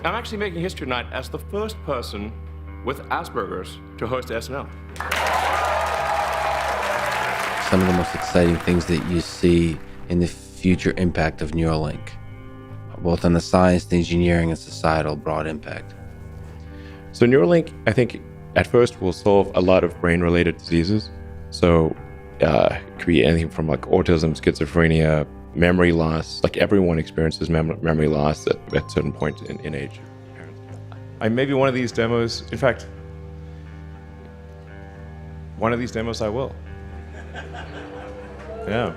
I'm actually making history tonight as the first person with Asperger's to host SNL. Some of the most exciting things that you see in the future impact of Neuralink, both on the science, the engineering, and societal broad impact. So Neuralink, I think, at first will solve a lot of brain-related diseases. So it could be anything from like autism, schizophrenia, memory loss. Like everyone experiences memory loss at a certain point in age. Maybe one of these demos, in fact, one of these demos I will. Yeah.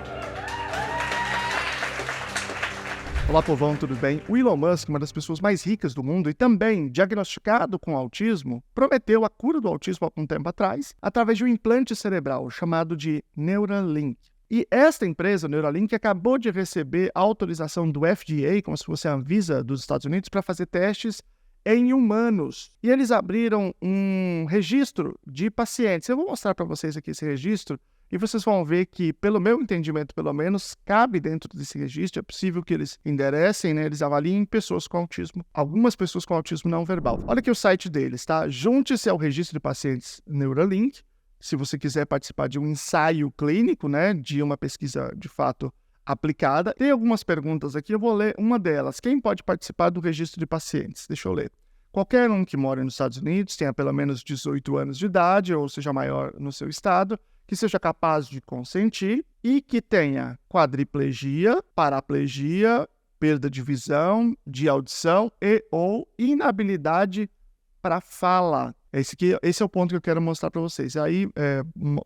Olá, povão, tudo bem? O Elon Musk, uma das pessoas mais ricas do mundo e também diagnosticado com autismo, prometeu a cura do autismo há algum tempo atrás através de um implante cerebral chamado de Neuralink. E esta empresa, Neuralink, acabou de receber a autorização do FDA, como se fosse a Anvisa dos Estados Unidos, para fazer testes em humanos. E eles abriram um registro de pacientes. Eu vou mostrar para vocês aqui esse registro e vocês vão ver que, pelo meu entendimento, pelo menos, cabe dentro desse registro. É possível que eles enderecem, né? Eles avaliem pessoas com autismo, algumas pessoas com autismo não verbal. Olha aqui o site deles, tá? Junte-se ao registro de pacientes Neuralink, se você quiser participar de um ensaio clínico, né? De uma pesquisa, de fato, aplicada. Tem algumas perguntas aqui, eu vou ler uma delas. Quem pode participar do registro de pacientes? Deixa eu ler. Qualquer um que mora nos Estados Unidos, tenha pelo menos 18 anos de idade, ou seja maior no seu estado, que seja capaz de consentir e que tenha quadriplegia, paraplegia, perda de visão, de audição e ou inabilidade para fala. Esse é o ponto que eu quero mostrar para vocês. Aí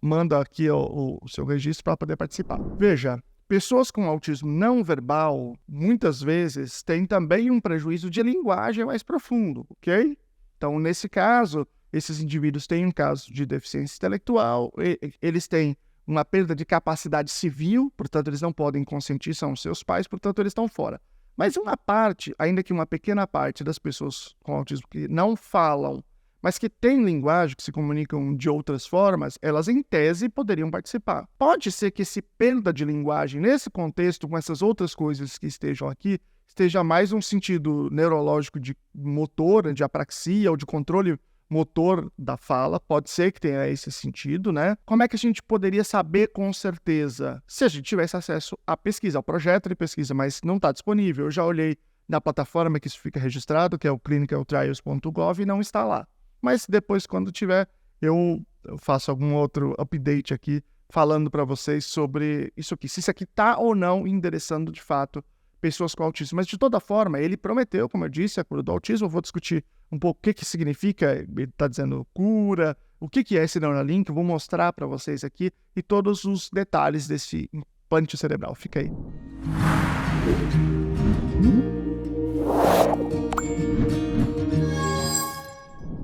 manda aqui o seu registro para poder participar. Veja, pessoas com autismo não verbal, muitas vezes, têm também um prejuízo de linguagem mais profundo, ok? Então, nesse caso, esses indivíduos têm um caso de deficiência intelectual, eles têm uma perda de capacidade civil, portanto, eles não podem consentir, são seus pais, portanto, eles estão fora. Mas uma parte, ainda que uma pequena parte das pessoas com autismo que não falam, mas que têm linguagem, que se comunicam de outras formas, elas, em tese, poderiam participar. Pode ser que esse perda de linguagem, nesse contexto, com essas outras coisas que estejam aqui, esteja mais um sentido neurológico de motor, de apraxia ou de controle motor da fala, pode ser que tenha esse sentido, né? Como é que a gente poderia saber com certeza? Se a gente tivesse acesso à pesquisa, ao projeto de pesquisa, mas não está disponível. Eu já olhei na plataforma que isso fica registrado, que é o clinicaltrials.gov, e não está lá. Mas depois, quando tiver, eu faço algum outro update aqui, falando para vocês sobre isso aqui. Se isso aqui está ou não endereçando, de fato, pessoas com autismo. Mas, de toda forma, ele prometeu, como eu disse, a cura do autismo. Eu vou discutir um pouco o que significa, ele está dizendo cura, o que é esse Neuralink, eu vou mostrar para vocês aqui e todos os detalhes desse implante cerebral. Fica aí.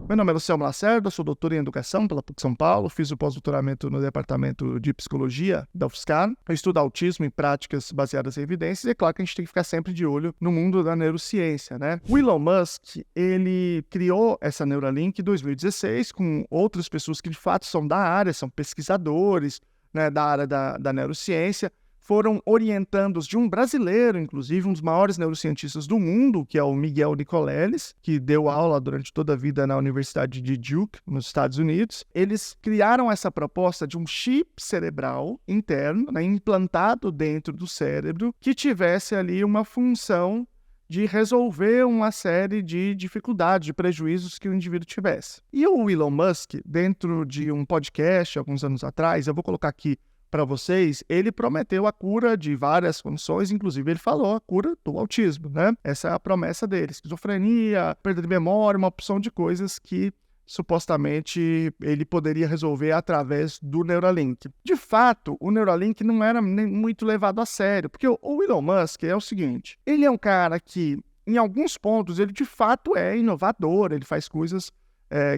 Meu nome é Luciano Lacerda, sou doutor em Educação pela PUC São Paulo, fiz o pós-doutoramento no Departamento de Psicologia da UFSCar. Eu estudo autismo em práticas baseadas em evidências e é claro que a gente tem que ficar sempre de olho no mundo da neurociência, né? O Elon Musk, ele criou essa Neuralink em 2016 com outras pessoas que de fato são da área, são pesquisadores, né, da área da neurociência. Foram orientandos de um brasileiro, inclusive, um dos maiores neurocientistas do mundo, que é o Miguel Nicoleles, que deu aula durante toda a vida na Universidade de Duke, nos Estados Unidos. Eles criaram essa proposta de um chip cerebral interno, né, implantado dentro do cérebro, que tivesse ali uma função de resolver uma série de dificuldades, de prejuízos que o indivíduo tivesse. E o Elon Musk, dentro de um podcast, alguns anos atrás, eu vou colocar aqui para vocês, ele prometeu a cura de várias condições, inclusive ele falou a cura do autismo, né? Essa é a promessa dele, esquizofrenia, perda de memória, uma opção de coisas que supostamente ele poderia resolver através do Neuralink. De fato, o Neuralink não era nem muito levado a sério, porque o Elon Musk é o seguinte, ele é um cara que, em alguns pontos, ele de fato é inovador, ele faz coisas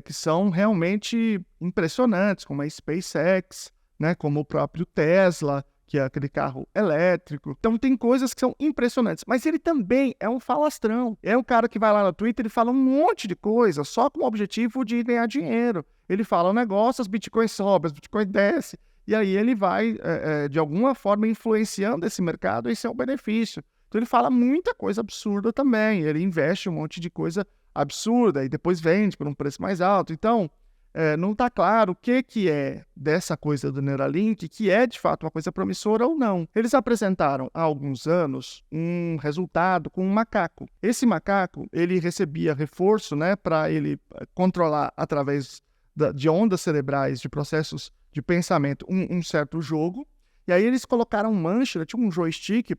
que são realmente impressionantes, como a SpaceX, né, como o próprio Tesla, que é aquele carro elétrico. Então tem coisas que são impressionantes. Mas ele também é um falastrão. É um cara que vai lá no Twitter e fala um monte de coisa só com o objetivo de ganhar dinheiro. Ele fala um negócio, as bitcoins sobem, as bitcoins descem. E aí ele vai, de alguma forma, influenciando esse mercado e esse é o benefício. Então ele fala muita coisa absurda também, ele investe um monte de coisa absurda e depois vende por um preço mais alto. Então, não está claro o que é dessa coisa do Neuralink, que é de fato uma coisa promissora ou não. Eles apresentaram há alguns anos um resultado com um macaco. Esse macaco, ele recebia reforço, né, para ele controlar através de ondas cerebrais, de processos de pensamento, um certo jogo. E aí eles colocaram um manche, tipo um joystick,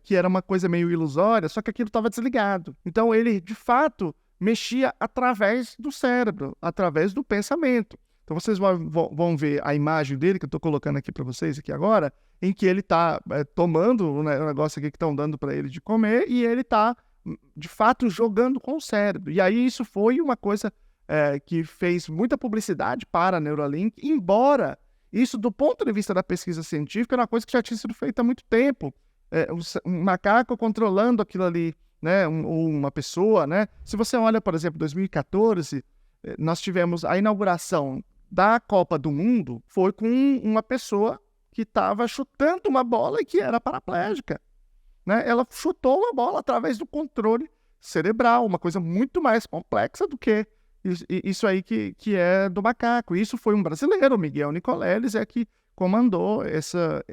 que era uma coisa meio ilusória, só que aquilo estava desligado. Então ele, de fato, mexia através do cérebro, através do pensamento. Então vocês vão ver a imagem dele, que eu estou colocando aqui para vocês aqui agora, em que ele está tomando o negócio aqui que estão dando para ele de comer, e ele está, de fato, jogando com o cérebro. E aí isso foi uma coisa que fez muita publicidade para a Neuralink, embora isso, do ponto de vista da pesquisa científica, era uma coisa que já tinha sido feita há muito tempo. Um macaco controlando aquilo ali, né, uma pessoa, né? Se você olha, por exemplo, 2014, nós tivemos a inauguração da Copa do Mundo, foi com uma pessoa que estava chutando uma bola e que era paraplégica, né? Ela chutou uma bola através do controle cerebral, uma coisa muito mais complexa do que isso aí que é do macaco. Isso foi um brasileiro, o Miguel Nicoleles, que comandou essa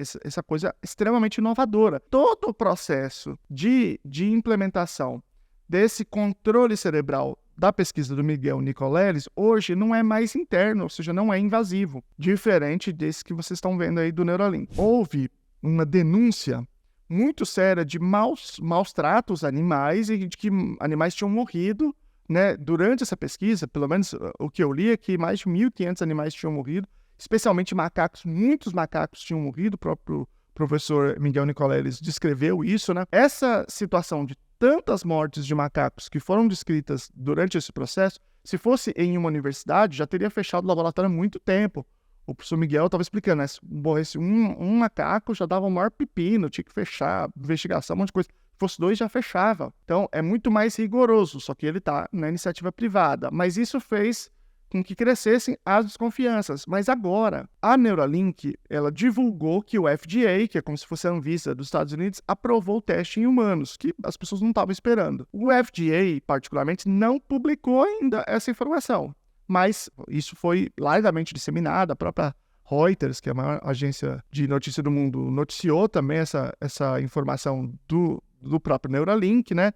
coisa extremamente inovadora. Todo o processo de implementação desse controle cerebral da pesquisa do Miguel Nicoleles hoje não é mais interno, ou seja, não é invasivo, diferente desse que vocês estão vendo aí do Neuralink. Houve uma denúncia muito séria de maus tratos animais e de que animais tinham morrido, né, durante essa pesquisa. Pelo menos o que eu li é que mais de 1.500 animais tinham morrido, especialmente macacos. Muitos macacos tinham morrido. O próprio professor Miguel Nicoleles descreveu isso, né? Essa situação de tantas mortes de macacos que foram descritas durante esse processo, se fosse em uma universidade, já teria fechado o laboratório há muito tempo. O professor Miguel estava explicando, né? Se morresse um macaco, já dava o maior pepino, tinha que fechar, investigação, um monte de coisa. Se fosse 2, já fechava. Então, é muito mais rigoroso, só que ele está na iniciativa privada. Mas isso fez com que crescessem as desconfianças. Mas agora, a Neuralink, ela divulgou que o FDA, que é como se fosse a Anvisa dos Estados Unidos, aprovou o teste em humanos, que as pessoas não estavam esperando. O FDA, particularmente, não publicou ainda essa informação, mas isso foi largamente disseminado. A própria Reuters, que é a maior agência de notícia do mundo, noticiou também essa informação do próprio Neuralink, né?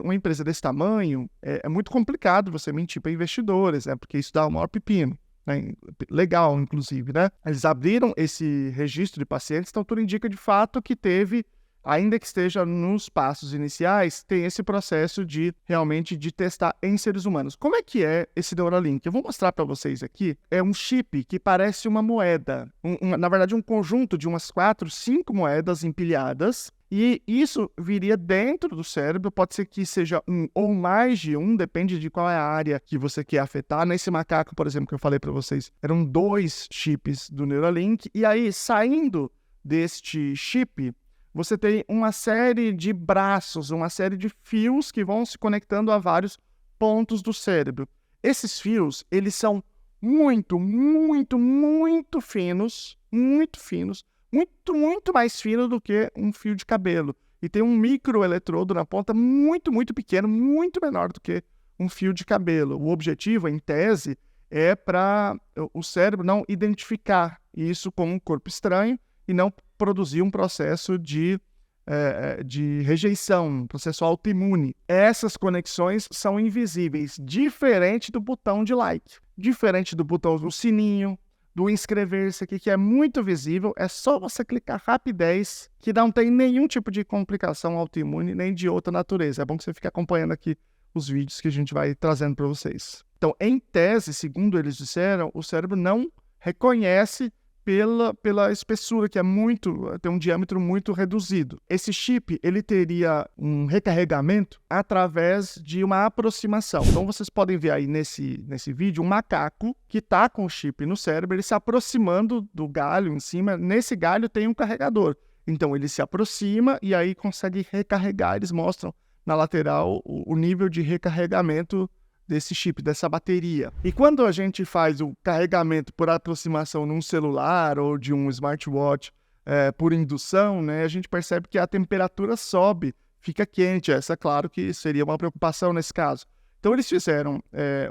Uma empresa desse tamanho, é muito complicado você mentir para investidores, né? Porque isso dá o maior pepino, né? Legal, inclusive, né? Eles abriram esse registro de pacientes, então tudo indica de fato que teve, ainda que esteja nos passos iniciais, tem esse processo realmente de testar em seres humanos. Como é que é esse Neuralink? Eu vou mostrar para vocês aqui. É um chip que parece uma moeda, na verdade um conjunto de umas 4, 5 moedas empilhadas, e isso viria dentro do cérebro. Pode ser que seja um ou mais de um, depende de qual é a área que você quer afetar. Nesse macaco, por exemplo, que eu falei para vocês, eram 2 chips do Neuralink, e aí, saindo deste chip, você tem uma série de braços, uma série de fios que vão se conectando a vários pontos do cérebro. Esses fios, eles são muito, muito, muito finos, muito finos, muito, muito mais fino do que um fio de cabelo. E tem um microeletrodo na ponta muito, muito pequeno, muito menor do que um fio de cabelo. O objetivo, em tese, é para o cérebro não identificar isso como um corpo estranho e não produzir um processo de rejeição, um processo autoimune. Essas conexões são invisíveis, diferente do botão de like, diferente do botão do sininho, do inscrever-se aqui, que é muito visível. É só você clicar rapidez, que não tem nenhum tipo de complicação autoimune, nem de outra natureza. É bom que você fique acompanhando aqui os vídeos que a gente vai trazendo para vocês. Então, em tese, segundo eles disseram, o cérebro não reconhece pela espessura, que tem um diâmetro muito reduzido. Esse chip, ele teria um recarregamento através de uma aproximação. Então, vocês podem ver aí nesse vídeo um macaco que está com o chip no cérebro, ele se aproximando do galho em cima. Nesse galho tem um carregador. Então, ele se aproxima e aí consegue recarregar. Eles mostram na lateral o nível de recarregamento desse chip, dessa bateria. E quando a gente faz o carregamento por aproximação num celular ou de um smartwatch por indução, né, a gente percebe que a temperatura sobe, fica quente. Essa, claro, que seria uma preocupação nesse caso. Então, eles fizeram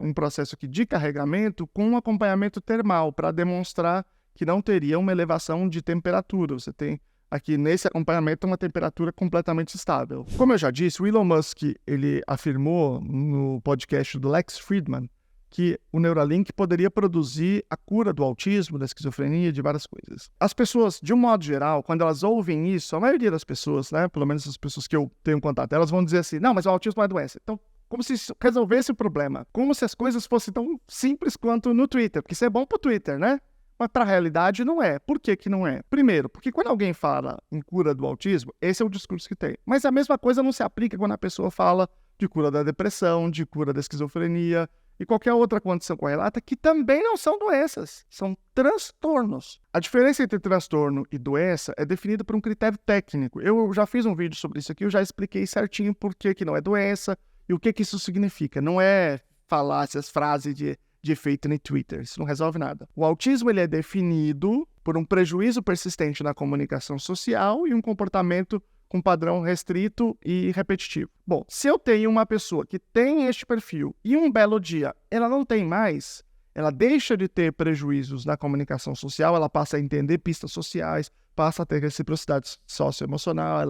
um processo aqui de carregamento com um acompanhamento termal para demonstrar que não teria uma elevação de temperatura. Você tem aqui nesse acompanhamento uma temperatura completamente estável. Como eu já disse, o Elon Musk ele afirmou no podcast do Lex Fridman que o Neuralink poderia produzir a cura do autismo, da esquizofrenia, de várias coisas. As pessoas, de um modo geral, quando elas ouvem isso, a maioria das pessoas, né, pelo menos as pessoas que eu tenho contato, elas vão dizer assim, não, mas o autismo é doença. Então, como se isso resolvesse o problema. Como se as coisas fossem tão simples quanto no Twitter, porque isso é bom pro Twitter, né? Mas para a realidade não é. Por que que não é? Primeiro, porque quando alguém fala em cura do autismo, esse é o discurso que tem. Mas a mesma coisa não se aplica quando a pessoa fala de cura da depressão, de cura da esquizofrenia e qualquer outra condição correlata que também não são doenças, são transtornos. A diferença entre transtorno e doença é definida por um critério técnico. Eu já fiz um vídeo sobre isso aqui, eu já expliquei certinho por que que não é doença e o que que isso significa. Não é falar essas frases de efeito no Twitter, isso não resolve nada. O autismo ele é definido por um prejuízo persistente na comunicação social e um comportamento com padrão restrito e repetitivo. Bom, se eu tenho uma pessoa que tem este perfil e um belo dia ela não tem mais, ela deixa de ter prejuízos na comunicação social, ela passa a entender pistas sociais, passa a ter reciprocidade socioemocional,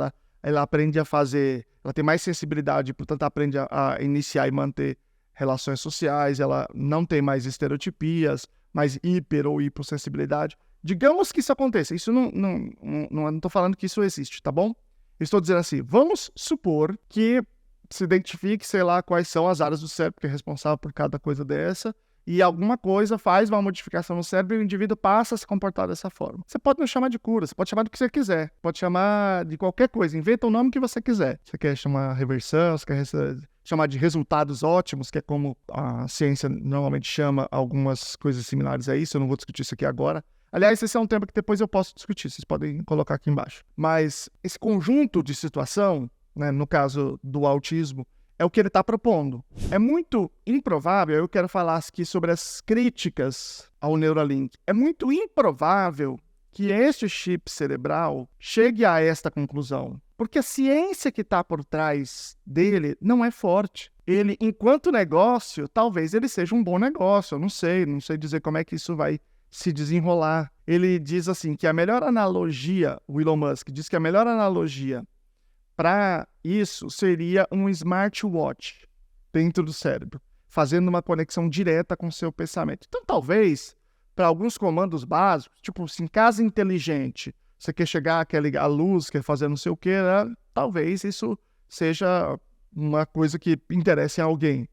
ela aprende a fazer, ela tem mais sensibilidade, portanto aprende a iniciar e manter relações sociais, ela não tem mais estereotipias, mais hiper ou hipossensibilidade. Digamos que isso aconteça, isso não estou falando que isso existe, tá bom? Estou dizendo assim, vamos supor que se identifique, sei lá, quais são as áreas do cérebro que é responsável por cada coisa dessa, e alguma coisa faz uma modificação no cérebro e o indivíduo passa a se comportar dessa forma. Você pode não chamar de cura, você pode chamar do que você quiser, pode chamar de qualquer coisa, inventa o nome que você quiser. Você quer chamar reversão, você quer chamar de resultados ótimos, que é como a ciência normalmente chama algumas coisas similares a isso, eu não vou discutir isso aqui agora. Aliás, esse é um tema que depois eu posso discutir, vocês podem colocar aqui embaixo. Mas esse conjunto de situação, né, no caso do autismo, é o que ele está propondo. É muito improvável, eu quero falar aqui sobre as críticas ao Neuralink, é muito improvável que este chip cerebral chegue a esta conclusão, porque a ciência que está por trás dele não é forte. Ele, enquanto negócio, talvez ele seja um bom negócio, eu não sei dizer como é que isso vai se desenrolar. Ele diz assim que a melhor analogia, o Elon Musk diz que a melhor analogia para isso seria um smartwatch dentro do cérebro, fazendo uma conexão direta com o seu pensamento. Então, talvez, para alguns comandos básicos, tipo assim, casa inteligente, você quer chegar, quer ligar a luz, quer fazer não sei o que, né? Talvez isso seja uma coisa que interessa alguém,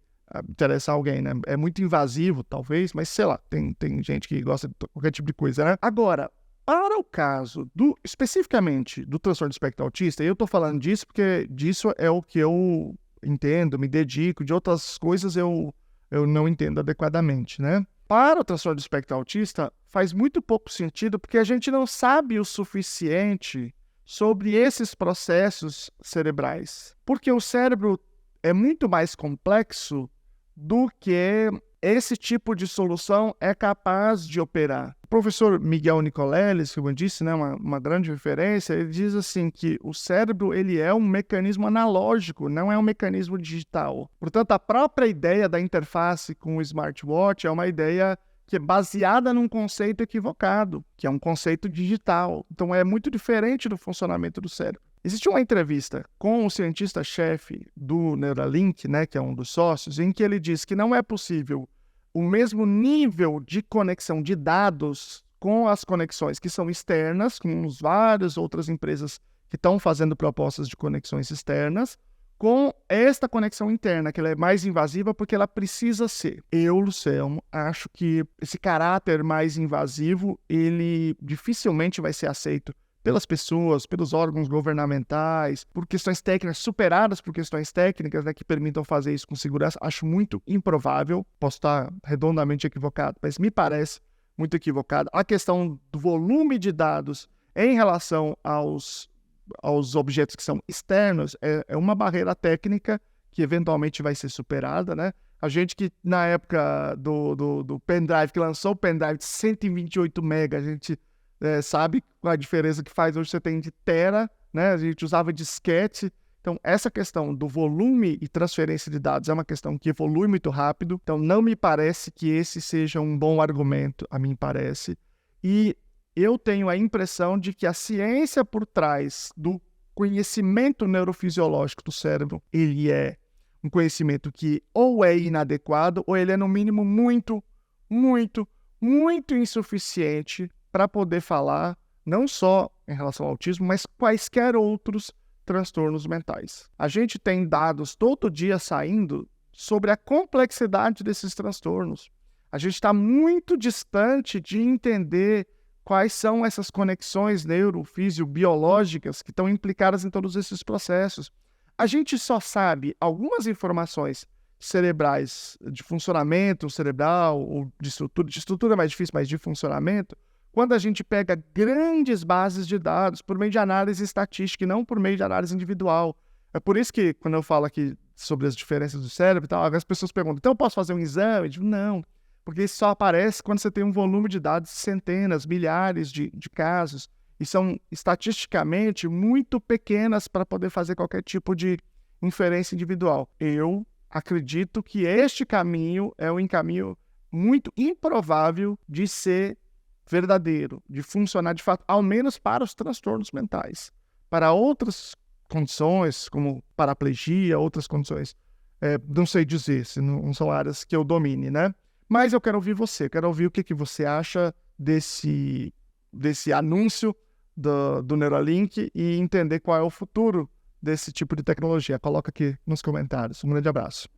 né? É muito invasivo, talvez, mas sei lá, tem gente que gosta de qualquer tipo de coisa, né? Agora, para o caso especificamente do transtorno do espectro autista, eu estou falando disso porque disso é o que eu entendo, me dedico, de outras coisas eu não entendo adequadamente, né? Para o transtorno do espectro autista, faz muito pouco sentido porque a gente não sabe o suficiente sobre esses processos cerebrais. Porque o cérebro é muito mais complexo do que esse tipo de solução é capaz de operar. O professor Miguel Nicoleles, como eu disse, né, uma grande referência, ele diz assim que o cérebro ele é um mecanismo analógico, não é um mecanismo digital. Portanto, a própria ideia da interface com o smartwatch é uma ideia que é baseada num conceito equivocado, que é um conceito digital. Então, é muito diferente do funcionamento do cérebro. Existe uma entrevista com o cientista-chefe do Neuralink, né, que é um dos sócios, em que ele diz que não é possível o mesmo nível de conexão de dados com as conexões que são externas, com várias outras empresas que estão fazendo propostas de conexões externas, com esta conexão interna, que ela é mais invasiva porque ela precisa ser. Eu, Luciano, acho que esse caráter mais invasivo, ele dificilmente vai ser aceito pelas pessoas, pelos órgãos governamentais, por questões técnicas, superadas por questões técnicas, né, que permitam fazer isso com segurança. Acho muito improvável, posso estar redondamente equivocado, mas me parece muito equivocado. A questão do volume de dados em relação aos objetos que são externos é uma barreira técnica que eventualmente vai ser superada, né? A gente que na época do pendrive, que lançou o pendrive de 128 MB, a gente sabe a diferença que faz. Hoje você tem de tera, né? A gente usava disquete. Então, essa questão do volume e transferência de dados é uma questão que evolui muito rápido. Então, não me parece que esse seja um bom argumento, a mim parece. E eu tenho a impressão de que a ciência por trás do conhecimento neurofisiológico do cérebro, ele é um conhecimento que ou é inadequado ou ele é, no mínimo, muito, muito, muito insuficiente para poder falar não só em relação ao autismo, mas quaisquer outros transtornos mentais. A gente tem dados todo dia saindo sobre a complexidade desses transtornos. A gente está muito distante de entender quais são essas conexões neurofisio-biológicas que estão implicadas em todos esses processos. A gente só sabe algumas informações cerebrais de funcionamento cerebral ou de estrutura é mais difícil, mas de funcionamento, quando a gente pega grandes bases de dados por meio de análise estatística e não por meio de análise individual. É por isso que, quando eu falo aqui sobre as diferenças do cérebro e tal, as pessoas perguntam, então eu posso fazer um exame? Eu digo, não, porque isso só aparece quando você tem um volume de dados de centenas, milhares de casos, e são estatisticamente muito pequenas para poder fazer qualquer tipo de inferência individual. Eu acredito que este caminho é um caminho muito improvável de ser verdadeiro, de funcionar de fato, ao menos para os transtornos mentais. Para outras condições, como paraplegia, outras condições, não sei dizer, se não são áreas que eu domine, né? Mas eu quero ouvir você, quero ouvir o que você acha desse anúncio do Neuralink e entender qual é o futuro desse tipo de tecnologia. Coloca aqui nos comentários. Um grande abraço.